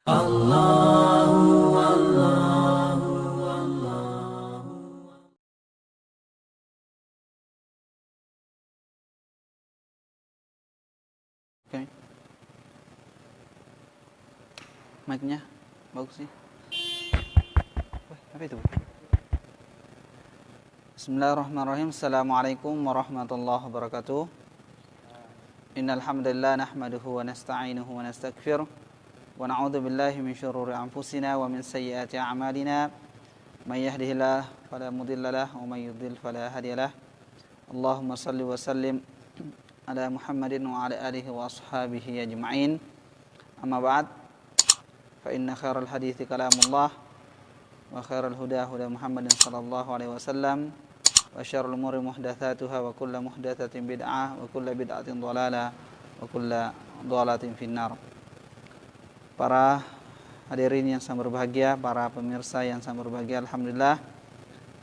Allahu Allahu Allah. Oke. Mic-nya bagus sih. Wah, apa itu? Bismillahirrahmanirrahim. Assalamualaikum warahmatullahi wabarakatuh. Innal hamdalillah nahmaduhu wa nasta'inuhu wa nastaghfiruh wa na'udzu billahi min shururi anfusina wa min sayyiati a'malina. May yahdihillahu fala mudilla lahu wa may yudlil fala hadiyalah. Allahumma shalli wa sallim ala Muhammadin wa ala alihi wa ashabihi ajma'in. Amma ba'd. Fa inna khairal hadithi kalamullah wa khairal huda huda Muhammadin sallallahu alaihi wasallam wa syarrul umuri muhdatsatuha wa kullu muhdatsatin bid'ah wa kullu bid'atin dhalalah wa kullu dhalalatin finnar. Para hadirin yang sangat berbahagia, para pemirsa yang sangat berbahagia, alhamdulillah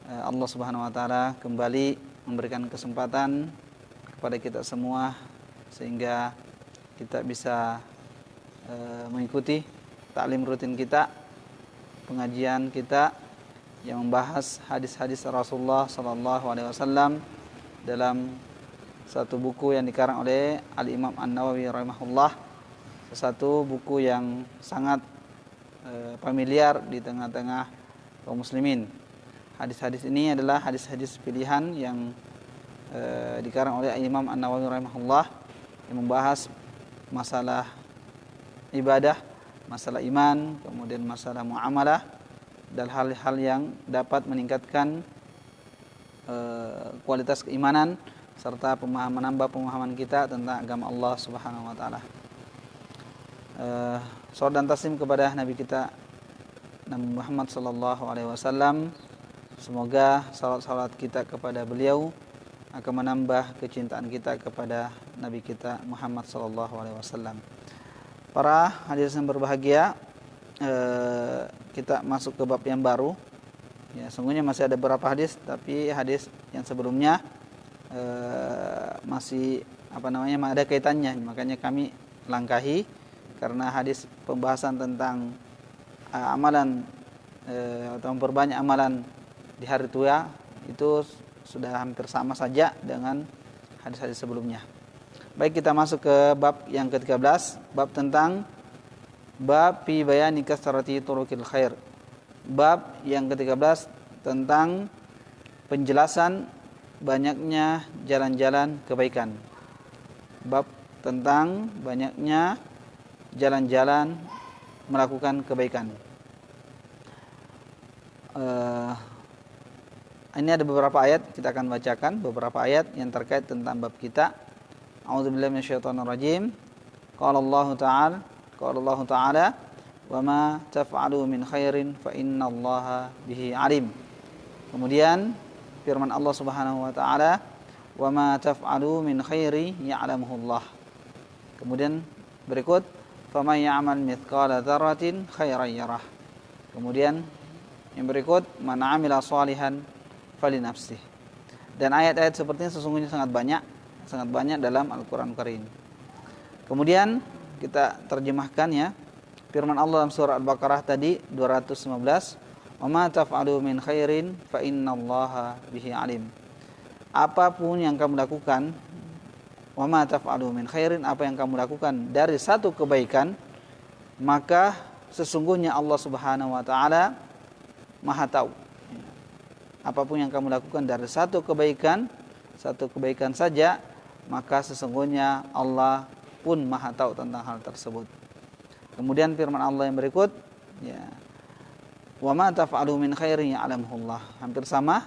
Allah Subhanahu wa taala kembali memberikan kesempatan kepada kita semua sehingga kita bisa mengikuti taklim rutin kita, pengajian kita yang membahas hadis-hadis Rasulullah sallallahu alaihi wasallam dalam satu buku yang dikarang oleh Al-Imam An-Nawawi rahimahullah, satu buku yang sangat familiar di tengah-tengah kaum muslimin. Hadis-hadis ini adalah hadis-hadis pilihan yang dikarang oleh Imam An-Nawawi rahimahullah yang membahas masalah ibadah, masalah iman, kemudian masalah muamalah dan hal-hal yang dapat meningkatkan kualitas keimanan serta menambah pemahaman kita tentang agama Allah Subhanahu wa taala. Salawat dan taslim kepada Nabi kita Nabi Muhammad sallallahu alaihi wasallam. Semoga salawat kita kepada beliau akan menambah kecintaan kita kepada Nabi kita Muhammad sallallahu alaihi wasallam. Para hadirin yang berbahagia, kita masuk ke bab yang baru. Ya, sungguhnya masih ada beberapa hadis, tapi hadis yang sebelumnya masih ada kaitannya, makanya kami langkahi karena hadis pembahasan tentang amalan atau memperbanyak amalan di hari tua itu sudah hampir sama saja dengan hadis-hadis sebelumnya. Baik, kita masuk ke bab yang ke-13, bab tentang bab fi bayani kasrati turuqil khair. Bab yang ke-13 tentang penjelasan banyaknya jalan-jalan kebaikan. Bab tentang banyaknya jalan-jalan melakukan kebaikan. Ini ada beberapa ayat, kita akan bacakan beberapa ayat yang terkait tentang bab kita. A'udzubillahi minasyaitonirrajim. Qala Allah Ta'ala wa ma taf'alu min khairin fa innallaha bihi alim. Kemudian firman Allah Subhanahu wa taala, wa ma taf'alu min khairi ya'lamuhullah. Kemudian berikut, faman ya'mal mithqala dzarratin khairan yarah. Kemudian yang berikut, man 'amila shalihan falinafsih. Dan ayat-ayat seperti ini sesungguhnya sangat banyak dalam Al-Qur'an Karim. Kemudian kita terjemahkan ya. Firman Allah dalam surah Al-Baqarah tadi 215, "Wa ma taf'alu min khairin fa innallaha bihi alim." Apapun yang kamu lakukan, wa ma taf'alu min khairin, apa yang kamu lakukan dari satu kebaikan, maka sesungguhnya Allah Subhanahu wa taala Maha tahu. Apapun yang kamu lakukan dari satu kebaikan saja, maka sesungguhnya Allah pun Maha tahu tentang hal tersebut. Kemudian firman Allah yang berikut, ya, wa ma taf'alu min khairin ya'lamuhullah. Hampir sama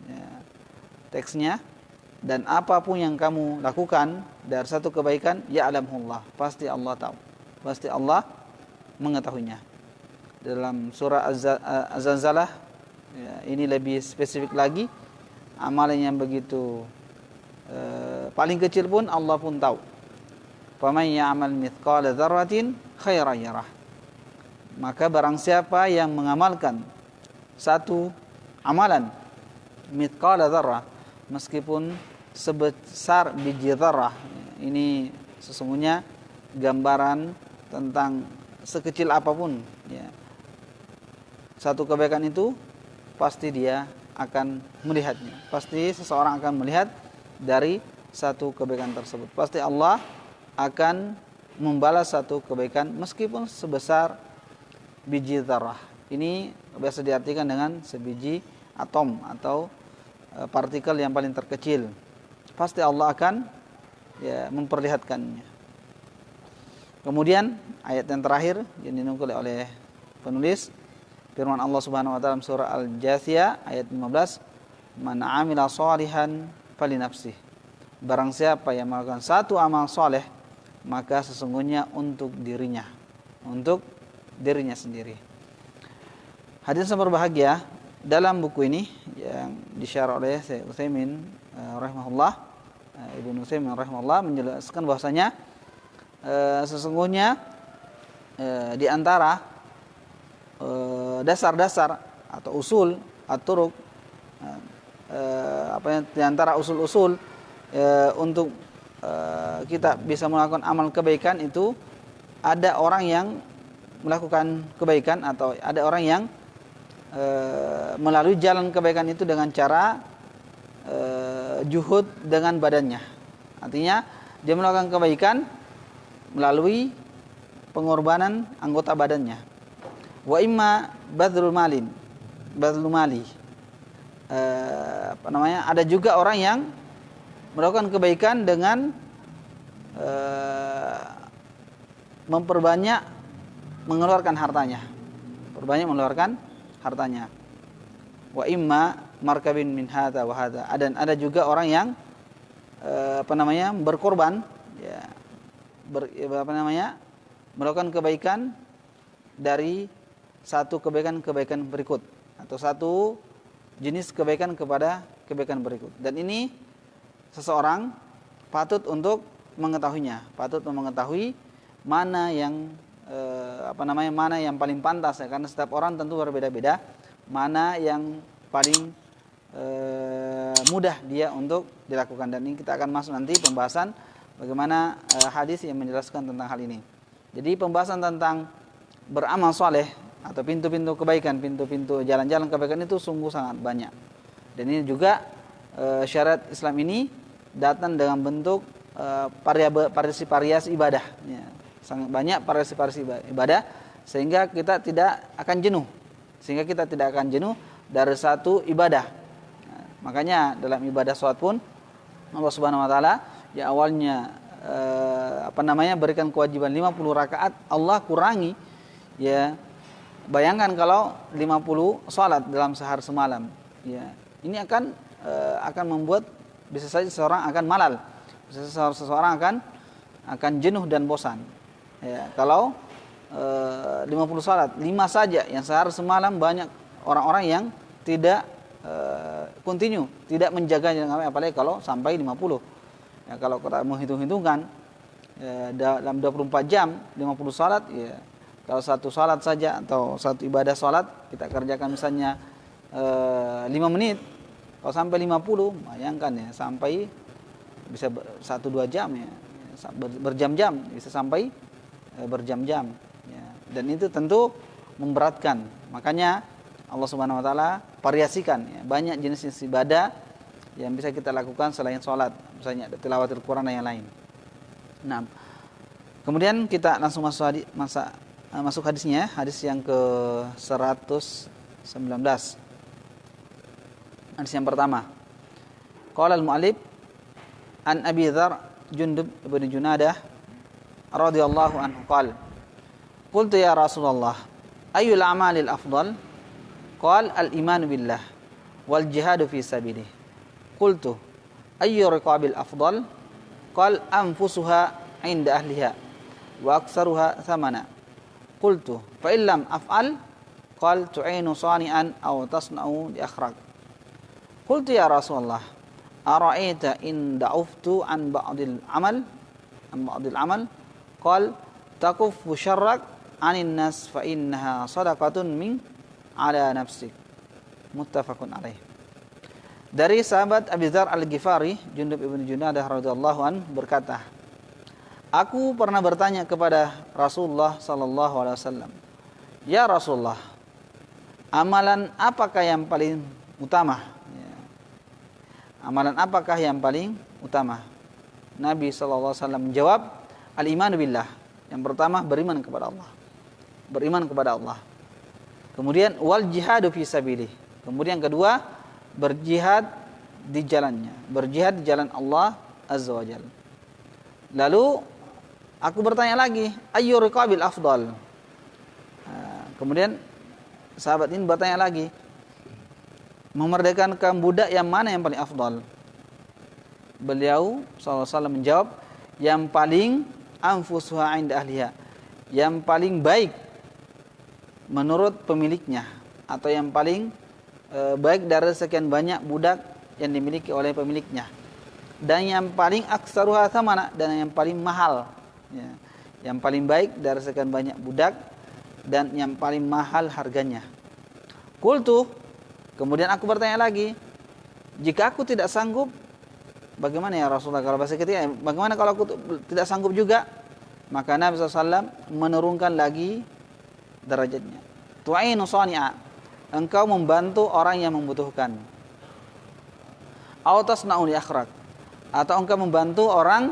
ya, teksnya. Dan apapun yang kamu lakukan dari satu kebaikan, ya'lamuhullah, pasti Allah tahu, pasti Allah mengetahuinya. Dalam surah Az-Zalzalah ya, ini lebih spesifik lagi, amalan yang begitu paling kecil pun Allah pun tahu. Faman ya'mal mithqala dzarratin khairan yarah. Maka barang siapa yang mengamalkan satu amalan mithqala dzarrah, meskipun sebesar biji dzarrah, ini sesungguhnya gambaran tentang sekecil apapun, ya, satu kebaikan itu pasti dia akan melihatnya. Pasti seseorang akan melihat dari satu kebaikan tersebut. Pasti Allah akan membalas satu kebaikan meskipun sebesar biji zarrah. Ini biasa diartikan dengan sebiji atom atau partikel yang paling terkecil. Pasti Allah akan memperlihatkannya. Kemudian ayat yang terakhir yang dinukil oleh penulis, firman Allah Subhanahu wa taala dalam surah Al-Jathiyah ayat 15, "Man 'amila shalihan falinafsih." Barang siapa yang melakukan satu amal soleh, maka sesungguhnya untuk dirinya sendiri. Hadirin yang berbahagia, dalam buku ini yang disyarah oleh Syekh Utsaimin rahimahullah, Ibnu Utsaimin rahimahullah menjelaskan bahwasanya sesungguhnya di antara dasar-dasar atau usul at-turuq, di antara usul-usul untuk kita bisa melakukan amal kebaikan itu, ada orang yang melakukan kebaikan atau ada orang yang melalui jalan kebaikan itu dengan cara juhud dengan badannya. Artinya dia melakukan kebaikan melalui pengorbanan anggota badannya. Wa imma badlul mali. Ada juga orang yang melakukan kebaikan dengan memperbanyak mengeluarkan hartanya. Wa imma markabin min hadza wa hadza. Dan ada juga orang yang berkorban, ya, melakukan kebaikan dari satu kebaikan berikut atau satu jenis kebaikan kepada kebaikan berikut. Dan ini seseorang patut untuk mengetahuinya, mana yang mana yang paling pantas, ya, karena setiap orang tentu berbeda-beda, mana yang paling mudah dia untuk dilakukan. Dan ini kita akan masuk nanti pembahasan bagaimana hadis yang menjelaskan tentang hal ini. Jadi pembahasan tentang beramal soleh atau pintu-pintu kebaikan, pintu-pintu jalan-jalan kebaikan itu sungguh sangat banyak. Dan ini juga syariat Islam ini datang dengan bentuk variasi-variasi ibadah, ya. Sangat banyak variasi-variasi ibadah sehingga kita tidak akan jenuh dari satu ibadah. Nah, makanya dalam ibadah salat pun Allah Subhanahu wa taala di awalnya berikan kewajiban 50 rakaat, Allah kurangi, ya. Bayangkan kalau 50 salat dalam sehari semalam, ya. Ini akan membuat bisa saja seseorang akan malal. Bisa seseorang akan jenuh dan bosan. Ya, kalau 50 salat, 5 saja yang sehari semalam, banyak orang-orang yang tidak continue, tidak menjaganya, apalagi kalau sampai 50. Ya, kalau kita menghitung-hitungkan dalam 24 jam 50 salat, ya, kalau satu salat saja atau satu ibadah salat kita kerjakan misalnya 5 menit, kalau sampai 50, bayangkan, ya, sampai bisa 1-2 jam, ya, berjam-jam, bisa sampai berjam-jam, ya. Dan itu tentu memberatkan. Makanya Allah Subhanahu wa taala variasikan, ya, banyak jenis-jenis ibadah yang bisa kita lakukan selain sholat, misalnya ada tilawatil Quran dan yang lain. Nah, kemudian kita langsung masuk hadisnya, hadis yang ke 119. Hadis yang pertama, qala al-mu'allif an Abi Dzar Jundub bin Junadah radhiyallahu anhu qala qultu ya Rasulullah ayyul a'malil afdal qala al-iman billah wal jihadu fi sabilih qultu ayyu riqabil afdal qala anfusuha 'inda ahliha wa aktsaruha thamana qultu fa illam af'al qala tu'inu sani'an aw tasna'u li akhraq qultu ya Rasulullah ara'aita in da'uftu an ba'dil amal qal takuffu syarrak anin nas fa innaha sadaqatun min ala nafsik. Muttafaqun alaih. Dari sahabat Abi Dzar Al-Ghifari, Jundub ibn Junadah radhiyallahu an berkata, Aku pernah bertanya kepada Rasulullah sallallahu alaihi wasallam, "Ya Rasulullah, amalan apakah yang paling utama?" Ya. Amalan apakah yang paling utama? Nabi sallallahu alaihi wasallam menjawab, "Al-iman billah." Yang pertama, beriman kepada Allah. Beriman kepada Allah. Kemudian wal jihadu fi sabilih. Kemudian yang kedua, berjihad di jalannya, berjihad di jalan Allah azza wajalla. Lalu aku bertanya lagi, ayyu riqabil afdal? Kemudian sahabat ini bertanya lagi, memerdekakan budak yang mana yang paling afdal? Beliau SAW menjawab, yang paling anfusuha inda ahliha, yang paling baik menurut pemiliknya, atau yang paling baik dari sekian banyak budak yang dimiliki oleh pemiliknya, dan yang paling aksaruha thamana, dan yang paling mahal, ya, yang paling baik dari sekian banyak budak dan yang paling mahal harganya. Qultu, kemudian aku bertanya lagi, jika aku tidak sanggup, bagaimana ya Rasulullah? Kalau bahasa kita, bagaimana kalau aku tidak sanggup juga? Maka Nabi SAW menurunkan lagi derajatnya. Tu'inu sani'a, engkau membantu orang yang membutuhkan. Aw tasna'u li akhrak, atau engkau membantu orang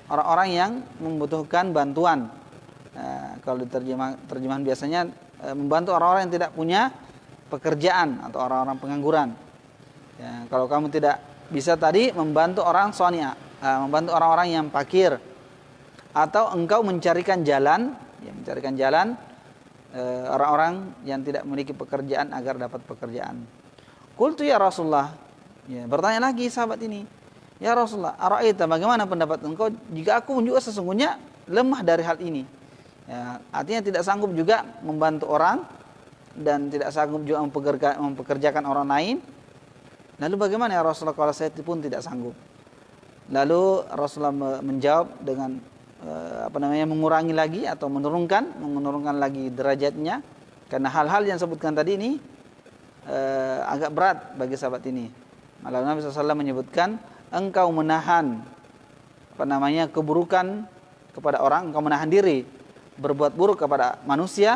orang yang membutuhkan bantuan. Kalau di terjemahan biasanya membantu orang-orang yang tidak punya pekerjaan atau orang-orang pengangguran. Ya, kalau kamu tidak bisa tadi membantu orang sonia, membantu orang-orang yang fakir, atau engkau mencarikan jalan, ya, mencarikan jalan orang-orang yang tidak memiliki pekerjaan agar dapat pekerjaan. Qultu ya Rasulullah, ya, bertanya lagi sahabat ini, ya Rasulullah, ara'aita, bagaimana pendapat engkau jika aku juga sesungguhnya lemah dari hal ini? Ya, artinya tidak sanggup juga membantu orang dan tidak sanggup juga mempekerjakan orang lain. Lalu bagaimana ya Rasulullah kalau saya pun tidak sanggup? Lalu Rasulullah menjawab dengan mengurangi lagi atau menurunkan lagi derajatnya, karena hal-hal yang disebutkan tadi ini agak berat bagi sahabat ini. Malah Nabi SAW menyebutkan, engkau menahan keburukan kepada orang, engkau menahan diri berbuat buruk kepada manusia,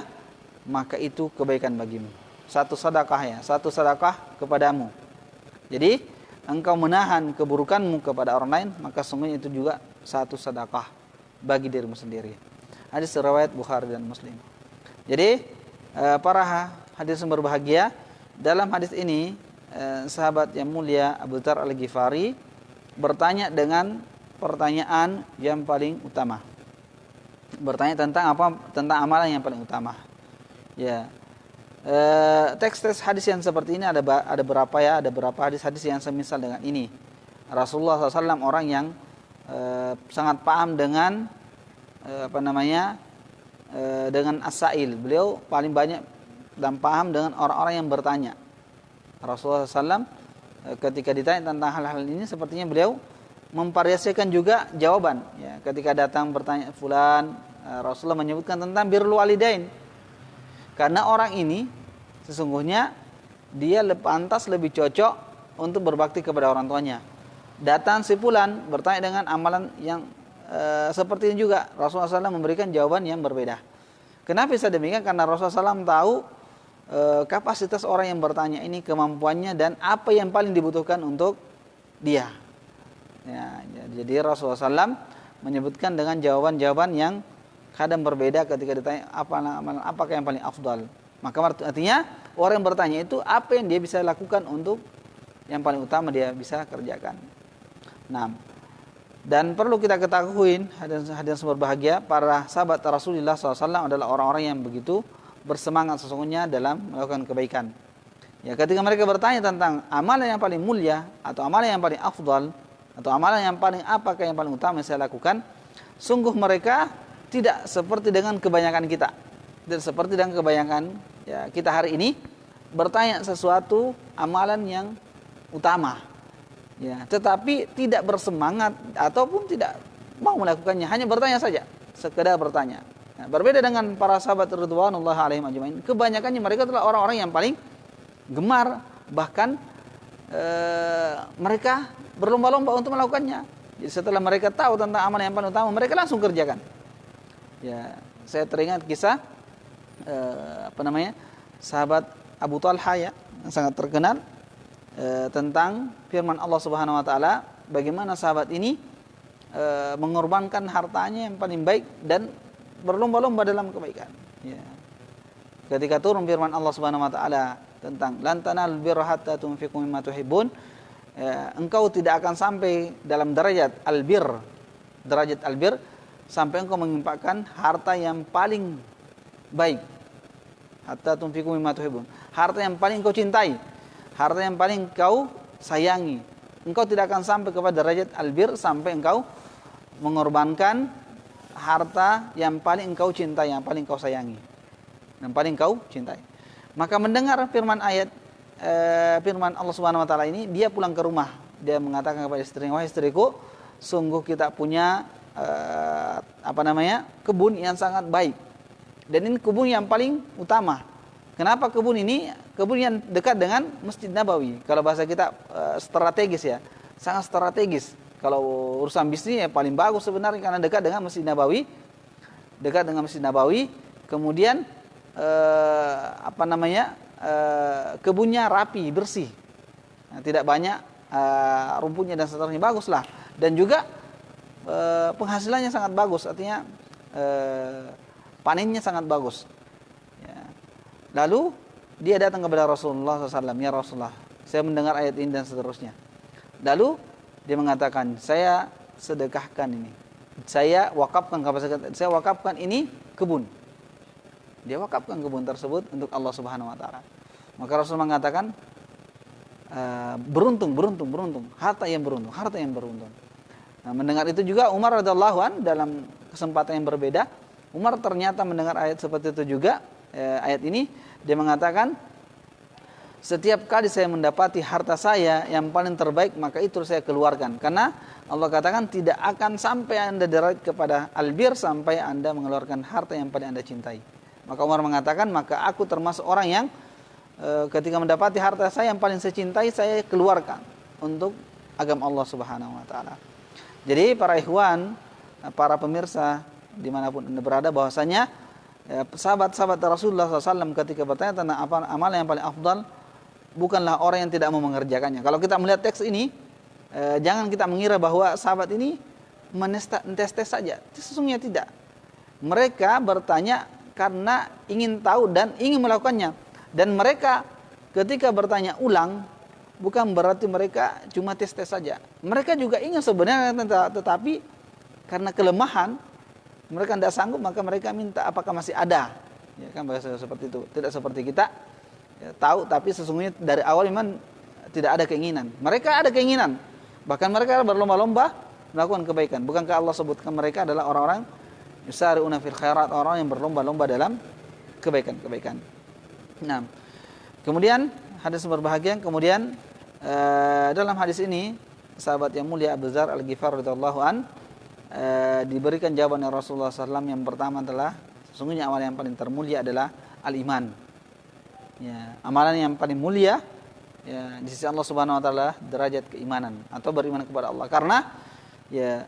maka itu kebaikan bagimu. Satu sedekah kepadamu. Jadi engkau menahan keburukanmu kepada orang lain, maka sungguhnya itu juga satu sedekah bagi dirimu sendiri. Hadis riwayat Bukhari dan Muslim. Jadi para hadirin berbahagia, dalam hadis ini sahabat yang mulia Abu Dzar Al-Ghifari bertanya dengan pertanyaan yang paling utama. Bertanya tentang apa? Tentang amalan yang paling utama. Ya. Teks-teks hadis yang seperti ini ada berapa ya? Ada berapa hadis-hadis yang semisal dengan ini. Rasulullah SAW orang yang sangat paham dengan dengan as-sa'il. Beliau paling banyak dan paham dengan orang-orang yang bertanya. Rasulullah SAW ketika ditanya tentang hal-hal ini, sepertinya beliau memvariasikan juga jawaban. Ya, ketika datang bertanya fulan, Rasulullah menyebutkan tentang birrul walidain. Karena orang ini sesungguhnya dia pantas lebih cocok untuk berbakti kepada orang tuanya. Datang si fulan bertanya dengan amalan yang seperti ini juga, Rasulullah SAW memberikan jawaban yang berbeda. Kenapa bisa demikian? Karena Rasulullah SAW tahu kapasitas orang yang bertanya ini, kemampuannya dan apa yang paling dibutuhkan untuk dia. Ya, jadi Rasulullah SAW menyebutkan dengan jawaban-jawaban yang kadang berbeda ketika ditanya apakah yang paling afdal. Maka artinya orang yang bertanya itu apa yang dia bisa lakukan untuk yang paling utama dia bisa kerjakan. Nah, dan perlu kita ketahui hadirin berbahagia, para sahabat Rasulullah SAW adalah orang-orang yang begitu bersemangat sesungguhnya dalam melakukan kebaikan. Ya, ketika mereka bertanya tentang amalan yang paling mulia atau amalan yang paling afdal atau amalan yang paling apakah yang paling utama yang saya lakukan, sungguh mereka tidak seperti dengan kebanyakan kita. Tidak seperti dengan kebanyakan ya, kita hari ini bertanya sesuatu amalan yang utama. Ya, tetapi tidak bersemangat ataupun tidak mau melakukannya, hanya bertanya saja, sekedar bertanya. Nah, berbeda dengan para sahabat radhiyallahu alaihim ajmain, kebanyakannya mereka adalah orang-orang yang paling gemar, bahkan mereka berlomba-lomba untuk melakukannya. Jadi setelah mereka tahu tentang amalan yang paling utama, mereka langsung kerjakan. Ya, saya teringat kisah sahabat Abu Talha ya, yang sangat terkenal tentang firman Allah Subhanahu wa taala, bagaimana sahabat ini mengorbankan hartanya yang paling baik dan berlomba-lomba dalam kebaikan. Ya. Ketika turun firman Allah Subhanahu wa taala tentang lan tanalul birra hatta tunfiqu mimma tuhibbun, engkau tidak akan sampai dalam derajat albir sampai engkau menginfakkan harta yang paling baik. Hatta tunfiqu mimma tuhibbun, harta yang paling kau cintai, harta yang paling kau sayangi. Engkau tidak akan sampai kepada derajat albir sampai engkau mengorbankan harta yang paling engkau cintai, yang paling kau sayangi, yang paling kau cintai. Maka mendengar firman Allah Subhanahu wa taala ini, dia pulang ke rumah. Dia mengatakan kepada istrinya, "Wahai istriku, sungguh kita punya kebun yang sangat baik. Dan ini kebun yang paling utama. Kenapa kebun ini? Kebun yang dekat dengan Masjid Nabawi. Kalau bahasa kita strategis ya, sangat strategis. Kalau urusan bisnis ya paling bagus sebenarnya karena dekat dengan Masjid Nabawi. Dekat dengan Masjid Nabawi. Kemudian kebunnya rapi, bersih. Nah, tidak banyak rumputnya dan seterusnya, baguslah. Dan juga penghasilannya sangat bagus, artinya panennya sangat bagus. Ya. Lalu dia datang kepada Rasulullah SAW, "Ya Rasulullah, saya mendengar ayat ini dan seterusnya." Lalu dia mengatakan, "Saya sedekahkan ini. Saya wakafkan ini kebun." Dia wakafkan kebun tersebut untuk Allah Subhanahu wa taala. Maka Rasul mengatakan, beruntung, harta yang beruntung. Nah, mendengar itu juga Umar radhiyallahu an dalam kesempatan yang berbeda, Umar ternyata mendengar ayat seperti itu juga, ayat ini dia mengatakan, setiap kali saya mendapati harta saya yang paling terbaik, maka itu saya keluarkan. Karena Allah katakan tidak akan sampai Anda derajat kepada albir sampai Anda mengeluarkan harta yang paling Anda cintai. Maka Umar mengatakan, maka aku termasuk orang yang ketika mendapati harta saya yang paling saya cintai, saya keluarkan untuk agama Allah Subhanahu wa taala. Jadi para ikhwan, para pemirsa dimanapun Anda berada, bahwasanya sahabat-sahabat Rasulullah SAW ketika bertanya tentang apa amalan yang paling afdal, bukanlah orang yang tidak mau mengerjakannya. Kalau kita melihat teks ini, jangan kita mengira bahwa sahabat ini mentes-tes saja. Sesungguhnya tidak. Mereka bertanya karena ingin tahu dan ingin melakukannya. Dan mereka ketika bertanya ulang, bukan berarti mereka cuma tes-tes saja. Mereka juga ingin sebenarnya, tetapi karena kelemahan, mereka tidak sanggup, maka mereka minta apakah masih ada. Ya kan, bahasa seperti itu. Tidak seperti kita, ya, tahu, tapi sesungguhnya dari awal memang tidak ada keinginan. Mereka ada keinginan. Bahkan mereka berlomba-lomba melakukan kebaikan. Bukankah Allah sebutkan mereka adalah orang-orang yusari'una fil khairat, orang yang berlomba-lomba dalam kebaikan-kebaikan. Nah, kemudian hadis berbahagia, kemudian dalam hadis ini sahabat yang mulia Abu Dzar Al-Ghifari radhiyallahu an diberikan jawaban oleh Rasulullah SAW. Yang pertama adalah sesungguhnya amalan yang paling termulia adalah al-iman. Ya, amalan yang paling mulia ya, di sisi Allah Subhanahu wa taala derajat keimanan atau beriman kepada Allah. Karena ya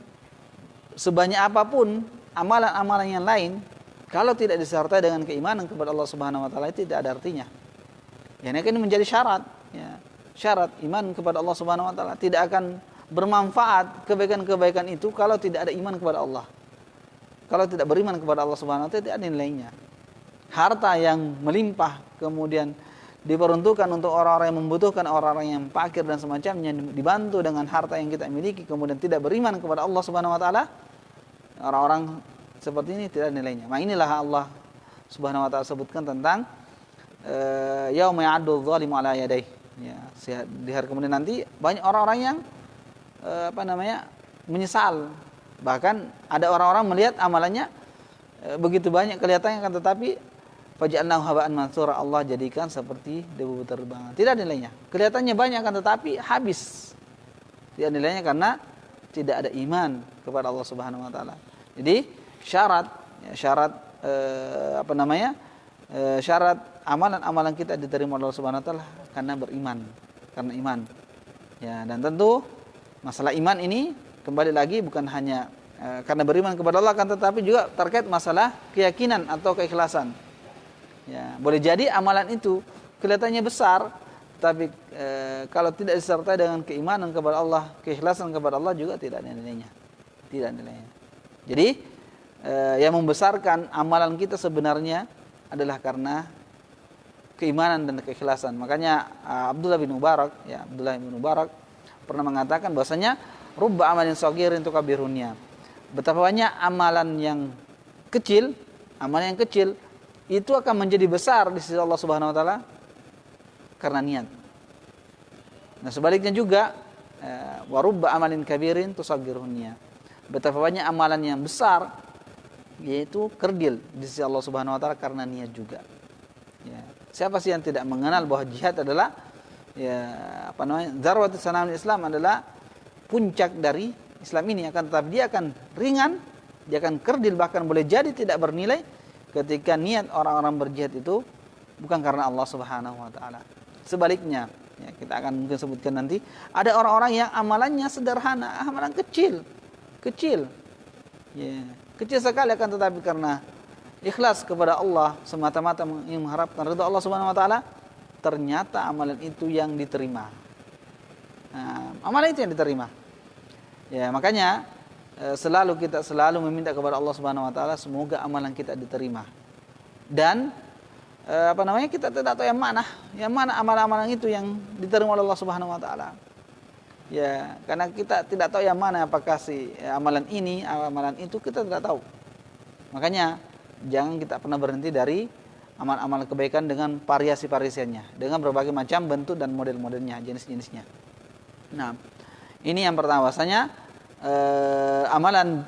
sebanyak apapun amalan-amalan yang lain, kalau tidak disertai dengan keimanan kepada Allah Subhanahu wa taala, itu tidak ada artinya. Ya, ini menjadi syarat, ya. Syarat iman kepada Allah Subhanahu wa taala. Tidak akan bermanfaat kebaikan-kebaikan itu kalau tidak ada iman kepada Allah. Kalau tidak beriman kepada Allah Subhanahu wa taala, tidak ada nilainya. Harta yang melimpah kemudian diperuntukkan untuk orang-orang yang membutuhkan, orang-orang yang fakir dan semacamnya, dibantu dengan harta yang kita miliki, kemudian tidak beriman kepada Allah Subhanahu wa taala, orang-orang seperti ini tidak ada nilainya. Nah, inilah Allah Subhanahu wa taala sebutkan tentang yauma ya'addu dzalimu ala yadayhi. Ya, di hari kemudian nanti banyak orang-orang yang menyesal. Bahkan ada orang-orang melihat amalannya begitu banyak kelihatannya, kan, tetapi faj'alnahu haba'an mansura, Allah jadikan seperti debu berterbangan. Tidak ada nilainya. Kelihatannya banyak, kan, tetapi habis. Tidak ada nilainya karena tidak ada iman kepada Allah Subhanahu wa taala. Jadi syarat amalan-amalan kita diterima oleh Allah Subhanahu wa taala karena beriman, karena iman. Ya, dan tentu masalah iman ini kembali lagi bukan hanya karena beriman kepada Allah, kan tetapi juga terkait masalah keyakinan atau keikhlasan. Ya, boleh jadi amalan itu kelihatannya besar, tapi kalau tidak disertai dengan keimanan kepada Allah, keikhlasan kepada Allah, juga tidak ada nilainya. Tidak ada nilainya. Jadi yang membesarkan amalan kita sebenarnya adalah karena keimanan dan keikhlasan. Makanya Abdullah bin Mubarak pernah mengatakan bahwasanya rubba amalin shagirin tukabirunnya. Betapa banyak amalan yang kecil itu akan menjadi besar di sisi Allah Subhanahu wa taala karena niat. Nah, sebaliknya juga wa rubba amalin kabirin tusaggiruhunnya. Betapa banyak amalan yang besar yaitu kerdil di sisi Allah Subhanahu wa taala karena niat juga. Ya. Siapa sih yang tidak mengenal bahwa jihad adalah zarwatus sanamil Islam, adalah puncak dari Islam ini, akan tetapi dia akan ringan, dia akan kerdil, bahkan boleh jadi tidak bernilai ketika niat orang-orang berjihad itu bukan karena Allah Subhanahu wa taala. Sebaliknya, ya, kita akan mungkin sebutkan nanti, ada orang-orang yang amalannya sederhana, amalan kecil. Ya, kecil sekali, akan tetapi karena ikhlas kepada Allah semata-mata ingin mengharapkan ridha Allah Subhanahu wa taala, ternyata amalan itu yang diterima. Nah, amalan itu yang diterima. Ya, makanya kita selalu meminta kepada Allah Subhanahu wa taala semoga amalan kita diterima. Dan kita tidak tahu yang mana amalan-amalan itu yang diterima oleh Allah Subhanahu wa taala. Ya, karena kita tidak tahu yang mana, apakah amalan ini, amalan itu, kita tidak tahu. Makanya jangan kita pernah berhenti dari amal-amal kebaikan dengan variasi-variasiannya, dengan berbagai macam bentuk dan model-modelnya, jenis-jenisnya. Nah, ini yang pertama, bahwasanya amalan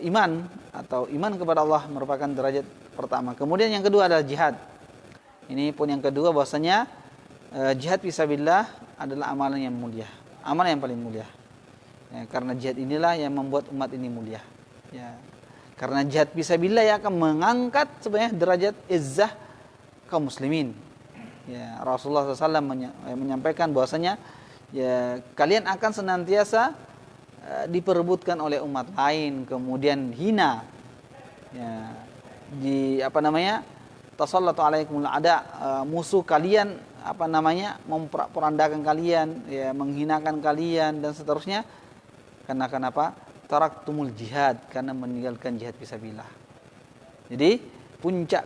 iman atau iman kepada Allah merupakan derajat pertama. Kemudian yang kedua adalah jihad. Ini pun yang kedua, bahwasanya jihad fisabilillah adalah amalan yang mulia, amalan yang paling mulia. Ya, karena jihad inilah yang membuat umat ini mulia. Ya, karena jihad fisabilillah yang akan mengangkat sebenarnya derajat izzah kaum muslimin. Ya, Rasulullah SAW menyampaikan bahwasanya ya, kalian akan senantiasa diperebutkan oleh umat lain, kemudian hina. Ya, tasallatu alaikumul ada, musuh kalian memporak-porandakan kalian, ya, menghinakan kalian dan seterusnya. Karena kenapa? Taraktumul jihad, karena meninggalkan jihad fisabilillah. Jadi puncak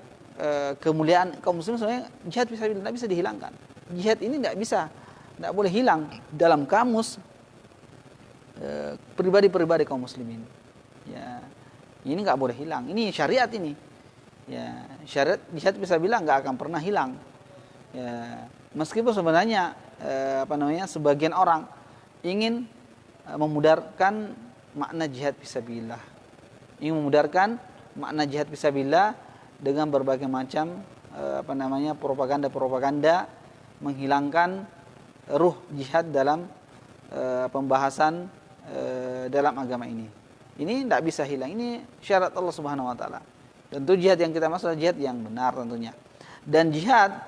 kemuliaan kaum muslimin sebenarnya jihad fisabilillah, tidak bisa dihilangkan. Jihad ini tidak boleh hilang dalam kamus pribadi-pribadi kaum muslimin. Ya, ini nggak boleh hilang. Ini syariat ini. Ya, syariat jihad fisabilillah nggak akan pernah hilang. Ya, meskipun sebenarnya sebagian orang ingin memudarkan makna jihad fisabilillah, ingin memudarkan makna jihad fisabilillah dengan berbagai macam propaganda menghilangkan ruh jihad dalam pembahasan dalam agama ini. Ini tidak bisa hilang. Ini syarat Allah Subhanahu wa taala. Tentu jihad yang kita maksud jihad yang benar tentunya. Dan jihad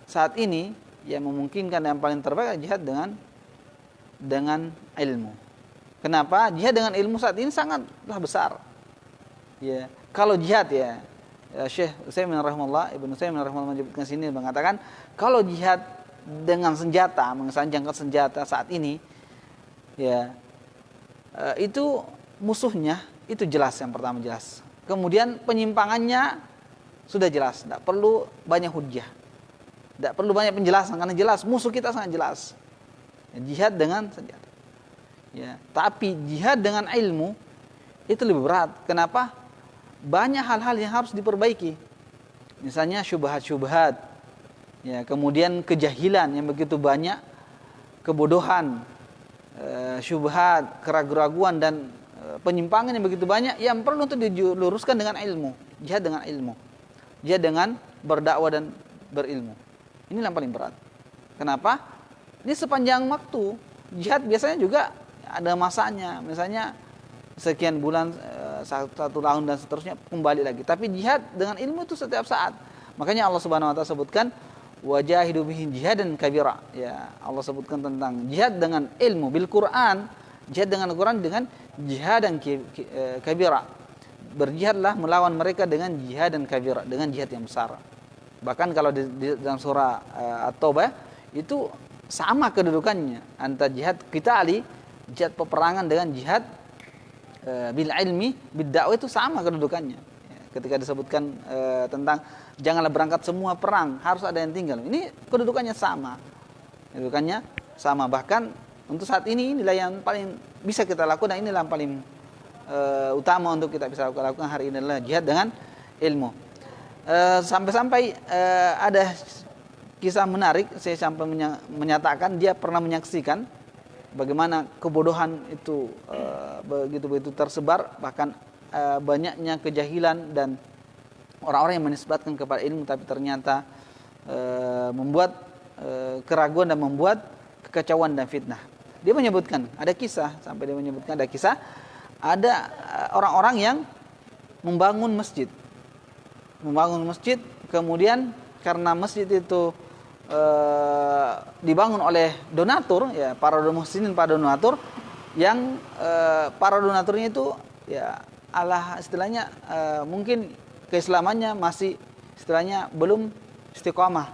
saat ini yang memungkinkan yang paling terbaik adalah jihad dengan ilmu. Kenapa? Jihad dengan ilmu saat ini sangatlah besar. Ya, kalau jihad Syekh Utsaimin rahimahullah, Ibnu Utsaimin rahimahullah menyebutkan sini, mengatakan kalau jihad dengan senjata, mengesanjangkan senjata saat ini, ya, itu musuhnya itu jelas, yang pertama jelas. Kemudian penyimpangannya sudah jelas, tidak perlu banyak hujjah, tidak perlu banyak penjelasan, karena jelas musuh kita sangat jelas. Ya, jihad dengan senjata. Ya, tapi jihad dengan ilmu itu lebih berat. Kenapa? Banyak hal-hal yang harus diperbaiki. Misalnya syubhat-syubhat, ya, kemudian kejahilan yang begitu banyak, kebodohan, syubhat, keraguan-raguan dan penyimpangan yang begitu banyak yang perlu untuk diluruskan dengan ilmu. Jihad dengan ilmu, jihad dengan berdakwah dan berilmu. Ini yang paling berat. Kenapa? Ini sepanjang waktu. Jihad biasanya juga ada masanya, misalnya sekian bulan, 1 tahun dan seterusnya, kembali lagi. Tapi jihad dengan ilmu itu setiap saat. Makanya Allah Subhanahu wa taala sebutkan wajahidu bihi jihadan kabira. Ya, Allah sebutkan tentang jihad dengan ilmu bil Quran, Jihad dengan Al-Quran dengan jihad dan kabira. Berjihadlah melawan mereka dengan jihad dan kabira, dengan jihad yang besar. Bahkan kalau di dalam surah At-Taubah itu sama kedudukannya antara jihad qitali, jihad peperangan dengan jihad bil ilmi, bid dakwah itu sama kedudukannya. Ketika disebutkan tentang janganlah berangkat semua perang, harus ada yang tinggal. Ini kedudukannya sama. Kedudukannya sama. Bahkan untuk saat ini inilah yang paling bisa kita lakukan, dan inilah yang paling utama untuk kita bisa lakukan hari ini adalah jihad dengan ilmu. Sampai-sampai ada kisah menarik, saya sampai menyatakan dia pernah menyaksikan bagaimana kebodohan itu begitu-begitu tersebar, bahkan banyaknya kejahilan dan orang-orang yang menisbatkan kepada ilmu tapi ternyata membuat keraguan dan membuat kekacauan dan fitnah. Dia menyebutkan ada kisah, sampai dia menyebutkan ada kisah ada orang-orang yang membangun masjid, kemudian karena masjid itu dibangun oleh donatur, ya para muslimin, para donatur yang para donaturnya itu ya Allah istilahnya mungkin keislamannya masih istilahnya belum istiqomah,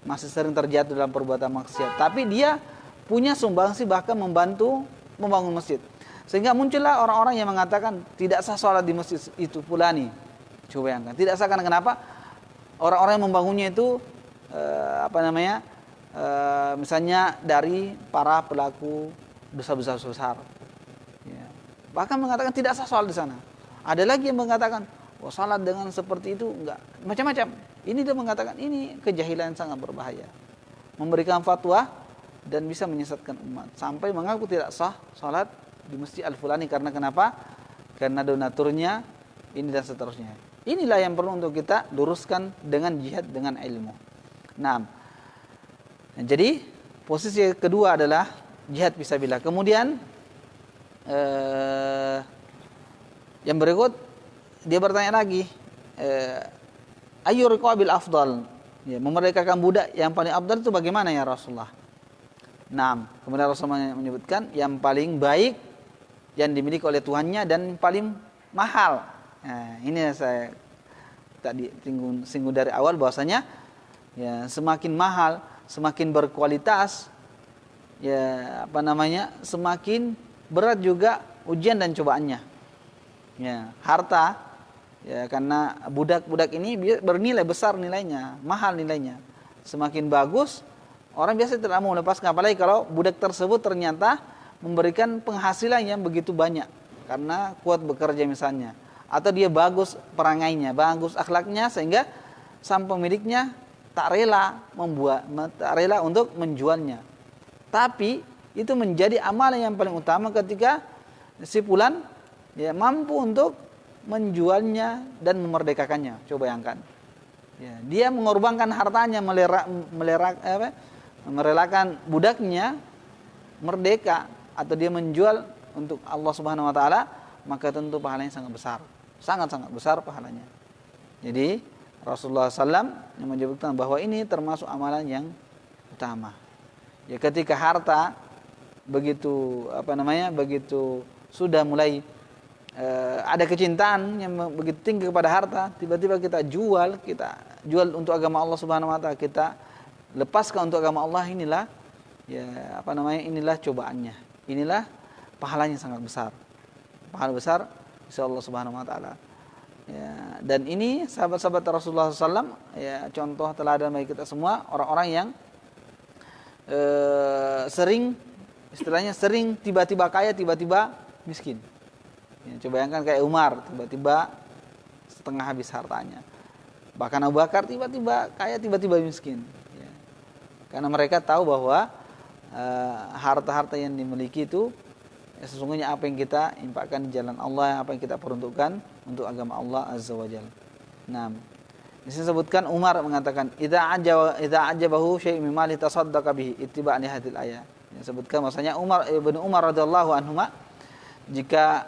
masih sering terjatuh dalam perbuatan maksiat, tapi dia punya sumbangsi bahkan membantu membangun masjid, sehingga muncullah orang-orang yang mengatakan tidak sah sholat di masjid itu fulani. Coba bayangkan, tidak sah karena kenapa? Orang-orang yang membangunnya itu misalnya dari para pelaku dosa besar, ya. Bahkan mengatakan tidak sah sholat di sana. Ada lagi yang mengatakan sholat dengan seperti itu enggak, macam-macam. Ini dia mengatakan ini kejahilan yang sangat berbahaya, memberikan fatwa dan bisa menyesatkan umat, sampai mengaku tidak sah sholat di masjid Al-Fulani karena kenapa? Karena donaturnya ini dan seterusnya. Inilah yang perlu untuk kita luruskan dengan jihad dengan ilmu. Nah, jadi posisi kedua adalah jihad fisabilillah. Kemudian yang berikut dia bertanya lagi, ayu riqabil afdal, ya, memerdekakan budak yang paling afdal itu bagaimana ya Rasulullah? Nah, kemudian Rasulullah menyebutkan yang paling baik yang dimiliki oleh tuannya dan paling mahal. Nah, ini saya tadi singgung dari awal bahwasanya ya semakin mahal, semakin berkualitas, ya semakin berat juga ujian dan cobaannya. Ya, harta, ya karena budak-budak ini bernilai besar nilainya, mahal nilainya. Semakin bagus, orang biasa tidak mau melepaskan, apalagi kalau budak tersebut ternyata memberikan penghasilan yang begitu banyak karena kuat bekerja misalnya, atau dia bagus perangainya, bagus akhlaknya, sehingga sang pemiliknya tak rela untuk menjualnya. Tapi itu menjadi amalan yang paling utama ketika si fulan ya mampu untuk menjualnya dan memerdekakannya. Coba bayangkan, ya, dia mengorbankan hartanya, merelakan budaknya merdeka, atau dia menjual untuk Allah Subhanahu Wa Taala, maka tentu pahalanya sangat besar, sangat-sangat besar pahalanya. Jadi Rasulullah SAW yang menyebutkan bahwa ini termasuk amalan yang utama. Ya, ketika harta begitu sudah mulai ada kecintaan yang begitu tinggi kepada harta, tiba-tiba kita jual untuk agama Allah Subhanahu Wa Taala, kita lepaskan untuk agama Allah, inilah inilah cobaannya, inilah pahalanya sangat besar, pahala besar insya Allah Subhanahu Wa Taala. Ya, dan ini sahabat-sahabat Rasulullah SAW, ya, contoh teladan bagi kita semua, orang-orang yang sering tiba-tiba kaya, tiba-tiba miskin. Ya, coba bayangkan kayak Umar, tiba-tiba setengah habis hartanya. Bahkan Abu Bakar tiba-tiba kaya, tiba-tiba miskin. Ya. Karena mereka tahu bahwa harta-harta yang dimiliki itu sesungguhnya apa yang kita infakkan di jalan Allah, apa yang kita peruntukkan untuk agama Allah Azza wa Jalla. Nah, disebutkan Umar mengatakan, idza ajabahu syai'un min mali tasaddaqa bihi ittiba'an li hadhil ayat. Disebutkan maksudnya Ibnu Umar radhiyallahu anhuma, jika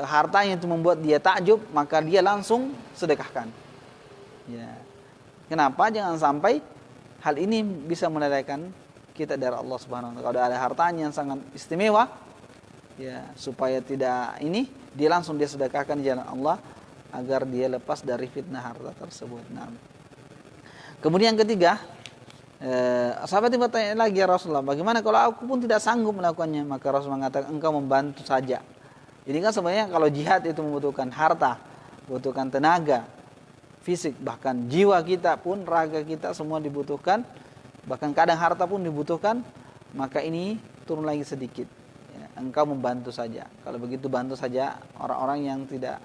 hartanya itu membuat dia takjub, maka dia langsung sedekahkan. Ya. Kenapa? Jangan sampai hal ini bisa melalaikan kita dari Allah Subhanahu wa taala. Kalau ada hartanya yang sangat istimewa, ya supaya tidak ini, dia langsung dia sedekahkan di jalan Allah agar dia lepas dari fitnah harta tersebut. Nah. Kemudian yang ketiga, sahabat ini bertanya lagi, ya Rasulullah, bagaimana kalau aku pun tidak sanggup melakukannya? Maka Rasul mengatakan, engkau membantu saja. Ini kan sebenarnya kalau jihad itu membutuhkan harta, membutuhkan tenaga, fisik, bahkan jiwa kita pun, raga kita semua dibutuhkan, bahkan kadang harta pun dibutuhkan. Maka ini turun lagi sedikit, ya, engkau membantu saja. Kalau begitu bantu saja orang-orang yang tidak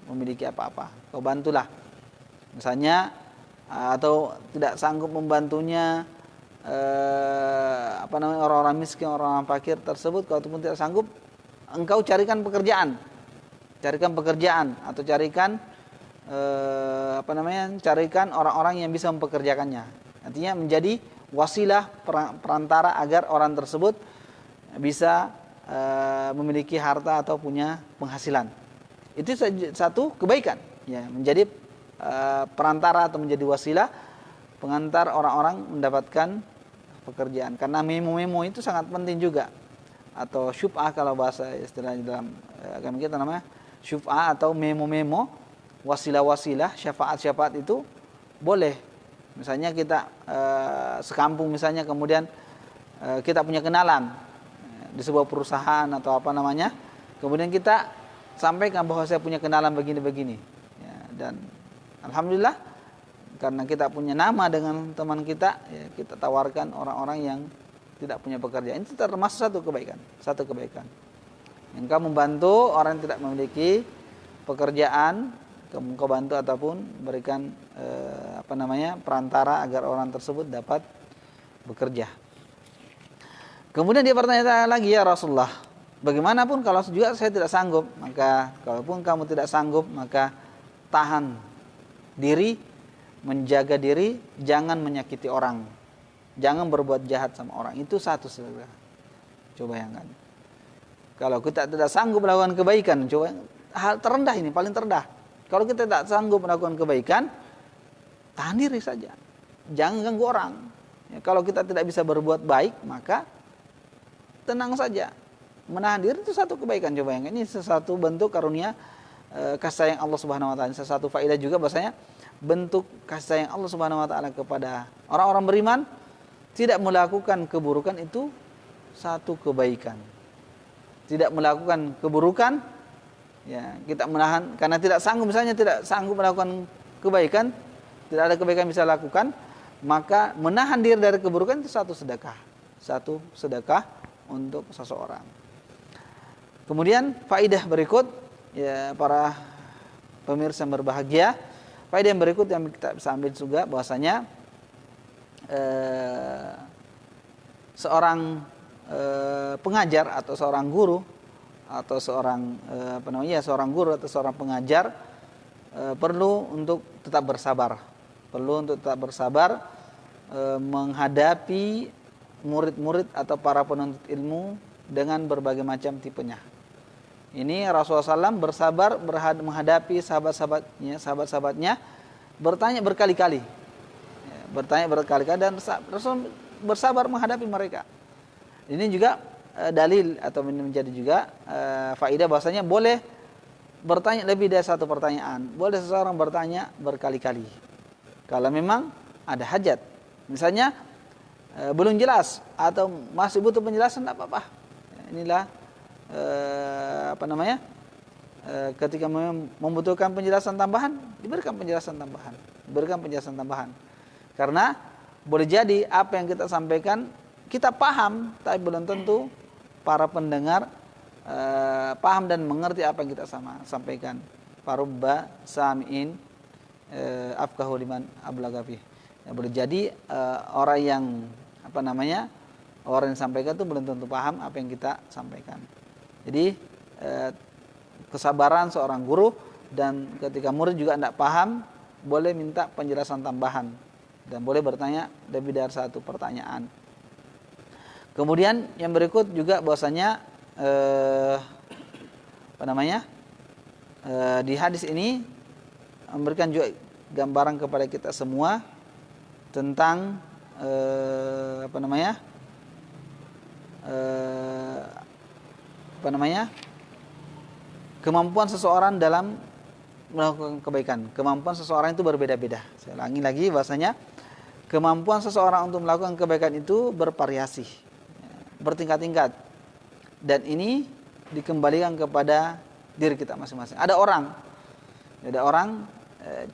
memiliki apa-apa, kau bantulah. Misalnya atau tidak sanggup membantunya orang-orang miskin, orang-orang fakir tersebut, kalau pun tidak sanggup, engkau carikan pekerjaan atau carikan carikan orang-orang yang bisa mempekerjakannya. Artinya menjadi wasilah perantara agar orang tersebut bisa memiliki harta atau punya penghasilan. Itu satu kebaikan, ya, menjadi perantara atau menjadi wasilah pengantar orang-orang mendapatkan pekerjaan. Karena memo-memo itu sangat penting juga, atau syuf'ah kalau bahasa istilahnya dalam agama kita namanya syuf'ah atau memo-memo, wasilah-wasilah, syafaat-syafaat itu boleh. Misalnya kita sekampung misalnya, kemudian kita punya kenalan di sebuah perusahaan atau kemudian kita sampaikan bahwa saya punya kenalan begini-begini, ya, dan alhamdulillah karena kita punya nama dengan teman kita, ya, kita tawarkan orang-orang yang tidak punya pekerjaan. Itu termasuk satu kebaikan. Engkau membantu orang yang tidak memiliki pekerjaan, engkau bantu ataupun berikan perantara agar orang tersebut dapat bekerja. Kemudian dia bertanya lagi, ya Rasulullah, bagaimanapun kalau juga saya tidak sanggup, maka kalaupun kamu tidak sanggup, maka tahan diri, menjaga diri, jangan menyakiti orang, jangan berbuat jahat sama orang. Itu satu saja. Coba bayangkan, kalau kita tidak sanggup melakukan kebaikan, coba hal terendah ini, paling terendah. Kalau kita tidak sanggup melakukan kebaikan, tahan diri saja, jangan ganggu orang. Ya, kalau kita tidak bisa berbuat baik, maka tenang saja, menahan diri itu satu kebaikan. Coba bayangkan, ini sesuatu bentuk karunia kasih sayang Allah Subhanahu wa taala. Sesuatu faedah juga bahasanya bentuk kasih sayang Allah Subhanahu wa taala kepada orang-orang beriman, tidak melakukan keburukan itu satu kebaikan. Tidak melakukan keburukan, ya, kita menahan karena tidak sanggup, misalnya tidak sanggup melakukan kebaikan, tidak ada kebaikan bisa lakukan, maka menahan diri dari keburukan itu satu sedekah untuk seseorang. Kemudian faedah berikut, ya para pemirsa yang berbahagia, faedah yang berikut yang kita bisa ambil juga bahwasanya seorang pengajar atau seorang guru atau seorang pengajar perlu untuk tetap bersabar, menghadapi murid-murid atau para penuntut ilmu dengan berbagai macam tipenya. Ini Rasulullah SAW bersabar menghadapi sahabat-sahabatnya bertanya berkali-kali, dan Rasul bersabar menghadapi mereka. Ini juga dalil atau menjadi juga faedah bahwasanya boleh bertanya lebih dari satu pertanyaan. Boleh seseorang bertanya berkali-kali kalau memang ada hajat. Misalnya belum jelas atau masih butuh penjelasan, tidak apa-apa. Inilah ketika membutuhkan penjelasan tambahan, diberikan penjelasan tambahan. Karena boleh jadi apa yang kita sampaikan kita paham, tapi belum tentu para pendengar paham dan mengerti apa yang kita sampaikan. Farubba sami'in afqahu liman ablagha fi. Ya, boleh jadi orang yang orang yang sampaikan itu belum tentu paham apa yang kita sampaikan. Jadi kesabaran seorang guru, dan ketika murid juga tidak paham, boleh minta penjelasan tambahan dan boleh bertanya lebih dari satu pertanyaan. Kemudian yang berikut juga bahwasanya di hadis ini memberikan juga gambaran kepada kita semua tentang apa namanya kemampuan seseorang dalam melakukan kebaikan. Kemampuan seseorang itu berbeda-beda. Saya ulangi lagi bahasanya, kemampuan seseorang untuk melakukan kebaikan itu bervariasi, bertingkat-tingkat, dan ini dikembalikan kepada diri kita masing-masing. Ada orang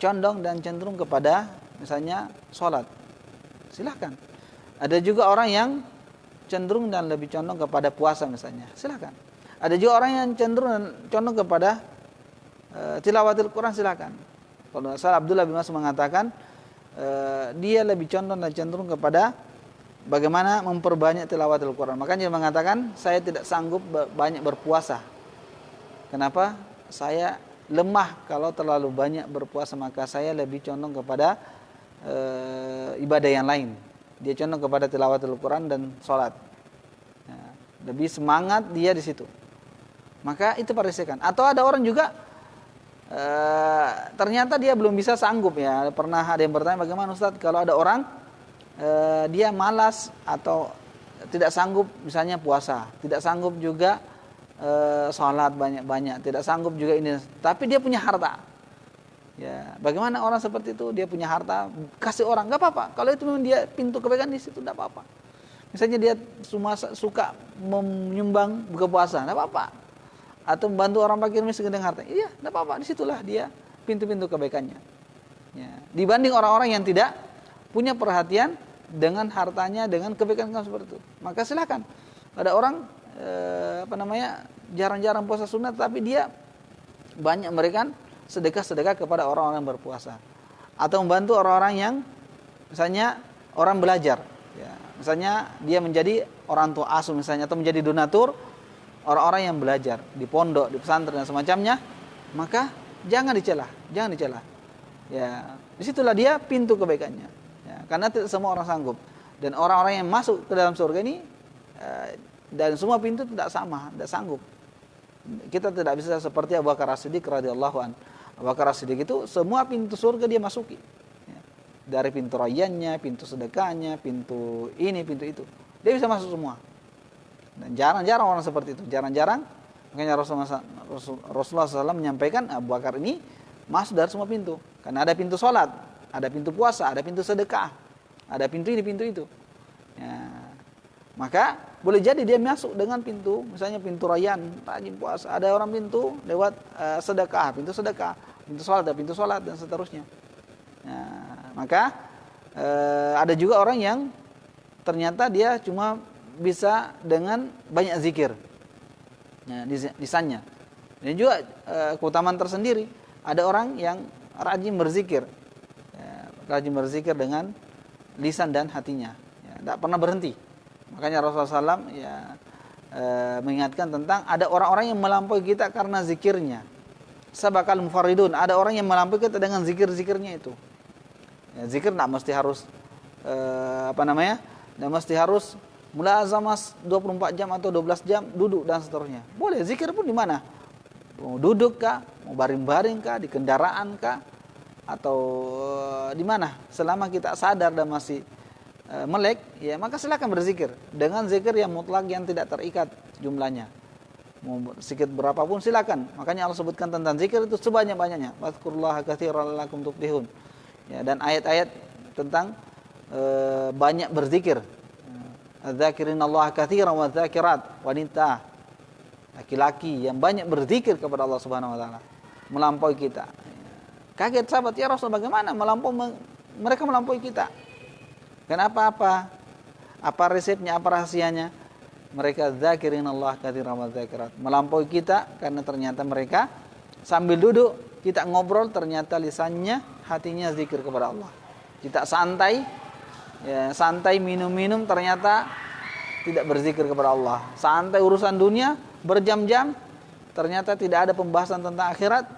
condong dan cenderung kepada misalnya sholat, silahkan. Ada juga orang yang cenderung dan lebih condong kepada puasa misalnya, silahkan. Ada juga orang yang cenderung dan condong kepada tilawatil Quran, silahkan. Kalau salah Abdullah bin Mas'ud mengatakan dia lebih condong dan cenderung kepada bagaimana memperbanyak tilawatil Quran. Makanya dia mengatakan, saya tidak sanggup banyak berpuasa. Kenapa? Saya lemah kalau terlalu banyak berpuasa, maka saya lebih condong kepada ibadah yang lain. Dia condong kepada tilawatul Quran dan sholat. Lebih semangat dia di situ. Maka itu parisikan. Atau ada orang juga ternyata dia belum bisa sanggup ya. Pernah ada yang bertanya, bagaimana Ustaz kalau ada orang dia malas atau tidak sanggup misalnya puasa, tidak sanggup juga sholat banyak-banyak, tidak sanggup juga ini, tapi dia punya harta. Ya, bagaimana orang seperti itu? Dia punya harta, kasih orang, nggak apa-apa. Kalau itu memang dia pintu kebaikan di situ, nggak apa-apa. Misalnya dia suka menyumbang buka puasa, nggak apa-apa. Atau membantu orang fakir miskin dengan harta, iya, nggak apa-apa. Disitulah dia pintu-pintu kebaikannya. Ya. Dibanding orang-orang yang tidak punya perhatian dengan hartanya, dengan kebaikan seperti itu, maka silakan. Ada orang jarang-jarang puasa sunat, tapi dia banyak memberikan sedekah-sedekah kepada orang-orang yang berpuasa, atau membantu orang-orang yang misalnya orang belajar, ya, misalnya dia menjadi orang tua asuh misalnya, atau menjadi donatur orang-orang yang belajar di pondok, di pesantren dan semacamnya, maka jangan dicela. Ya, disitulah dia pintu kebaikannya. Ya, karena tidak semua orang sanggup, dan orang-orang yang masuk ke dalam surga ini dan semua pintu tidak sama, tidak sanggup. Kita tidak bisa seperti Abu Bakar As-Siddiq radhiyallahu anhu. Abu Bakar As-Siddiq itu semua pintu surga dia masuki. Ya. Dari pintu rayyannya, pintu sedekahnya, pintu ini, pintu itu. Dia bisa masuk semua. Dan jarang-jarang orang seperti itu, jarang-jarang. Makanya Rasulullah SAW menyampaikan Abu Bakar ini masuk dari semua pintu. Karena ada pintu sholat, ada pintu puasa, ada pintu sedekah, ada pintu ini, pintu itu. Ya. Maka boleh jadi dia masuk dengan pintu, misalnya pintu rayyan, rajin puasa. Ada orang pintu lewat sedekah, pintu sholat dan seterusnya. Ya. Maka ada juga orang yang ternyata dia cuma bisa dengan banyak zikir, ya, lisannya. Dan juga keutamaan tersendiri. Ada orang yang rajin berzikir, ya, rajin berzikir dengan lisan dan hatinya, ya, tidak pernah berhenti. Makanya Rasulullah SAW mengingatkan tentang ada orang-orang yang melampaui kita karena zikirnya. Sabaqal mufarridun, ada orang yang melampaui kita dengan zikir-zikirnya itu. Ya, zikir tidak mesti harus tidak mesti harus mulazamah 24 jam atau 12 jam duduk dan seterusnya. Boleh zikir pun di mana? Mau duduk kah, mau baring-baring kah, di kendaraan kah, atau di mana? Selama kita sadar dan masih melek, ya maka silakan berzikir dengan zikir yang mutlak, yang tidak terikat jumlahnya. Mau sedikit berapapun silakan. Makanya Allah sebutkan tentang zikir itu sebanyak-banyaknya. Wadhkurullaha katsiran la'allakum tuflihun. Ya, dan ayat-ayat tentang banyak berzikir. Adz-dzakirinallaha katsiran wadz-dzakirat, wanita, laki-laki yang banyak berzikir kepada Allah Subhanahu wa taala, melampaui kita. Kaget sahabat, ya Rasul, bagaimana mereka melampaui kita? Kenapa? Apa resepnya, apa rahasianya? Mereka dzakirinallaha katsiran wadz-dzakirat, melampaui kita karena ternyata mereka sambil duduk kita ngobrol, ternyata lisannya, hatinya zikir kepada Allah. Kita santai, ya, santai minum-minum, ternyata tidak berzikir kepada Allah. Santai urusan dunia berjam-jam, ternyata tidak ada pembahasan tentang akhirat,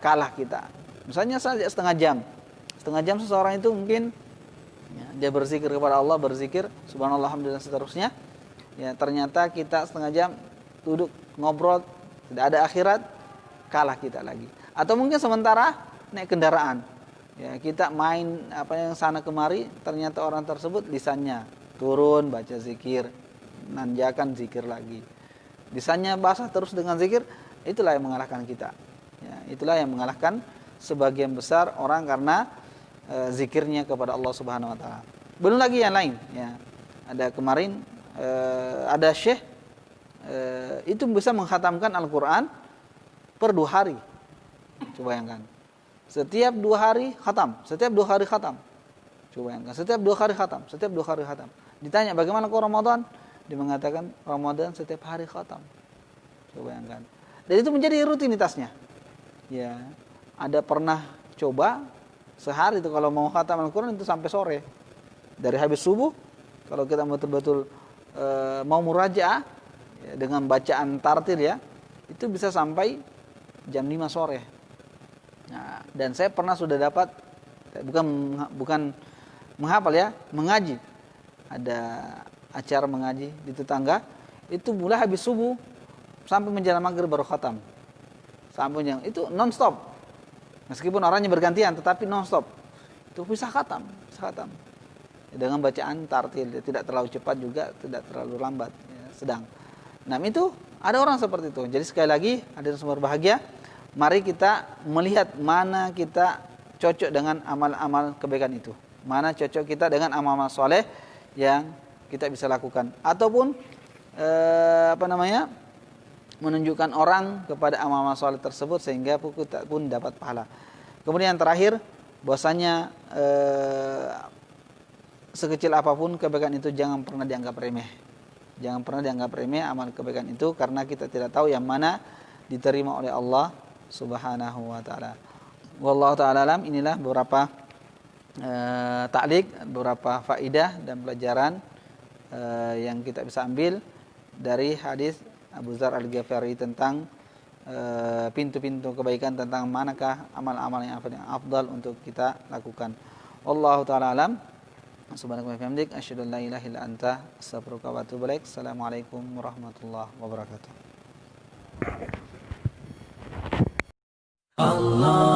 kalah kita. Misalnya saja setengah jam seseorang itu mungkin, ya, dia berzikir kepada Allah, berzikir subhanallah, alhamdulillah, seterusnya. Ya, ternyata kita setengah jam duduk ngobrol, tidak ada akhirat, kalah kita lagi. Atau mungkin sementara naik kendaraan, Ya, kita main apa yang sana kemari, ternyata orang tersebut lisannya turun baca zikir, nanjakan zikir lagi. Lisannya basah terus dengan zikir, itulah yang mengalahkan kita. Ya, itulah yang mengalahkan sebagian besar orang karena zikirnya kepada Allah Subhanahu wa taala. Belum lagi yang lain, ya. Ada kemarin ada syekh itu bisa mengkhatamkan Al-Qur'an per 2 hari. Coba bayangkan. Setiap 2 hari khatam, setiap 2 hari khatam. Coba bayangkan, setiap 2 hari khatam, setiap 2 hari khatam. Ditanya bagaimana kok Ramadan? Dia mengatakan Ramadan setiap hari khatam. Coba bayangkan. Dan itu menjadi rutinitasnya. Ya, ada pernah coba sehari itu kalau mau khatam Al-Quran itu sampai sore. Dari habis subuh, kalau kita betul-betul mau murajaah ya, dengan bacaan tartil ya, itu bisa sampai jam 5 sore. Nah, dan saya pernah sudah dapat, bukan menghafal ya, mengaji. Ada acara mengaji di tetangga, itu mulai habis subuh sampai menjelang maghrib baru khatam. Sampai yang itu non-stop. Meskipun orangnya bergantian, tetapi non-stop. Itu bisa khatam, bisa khatam. Dengan bacaan tartil, tidak terlalu cepat juga, tidak terlalu lambat, ya, sedang. Nah itu ada orang seperti itu. Jadi sekali lagi, hadirin semua berbahagia, mari kita melihat mana kita cocok dengan amal-amal kebaikan itu. Mana cocok kita dengan amal-amal soleh yang kita bisa lakukan. Ataupun menunjukkan orang kepada amal-amal soleh tersebut sehingga kita pun dapat pahala. Kemudian yang terakhir, bahwasanya sekecil apapun kebaikan itu jangan pernah dianggap remeh. Jangan pernah dianggap remeh amal kebaikan itu, karena kita tidak tahu yang mana diterima oleh Allah Subhanahu wa taala. Wallahu taala alam. Inilah beberapa ta'liq, beberapa faidah dan pelajaran yang kita bisa ambil dari hadis Abu Dzar Al-Ghifari tentang pintu-pintu kebaikan, tentang manakah amal-amal yang afdal untuk kita lakukan. Wallahu taala alam. Subhanaka wa bihamdik asyhadu an la ilaha illa anta astaghfiruka wa atubu ilaik. Assalamualaikum warahmatullahi wabarakatuh. Allah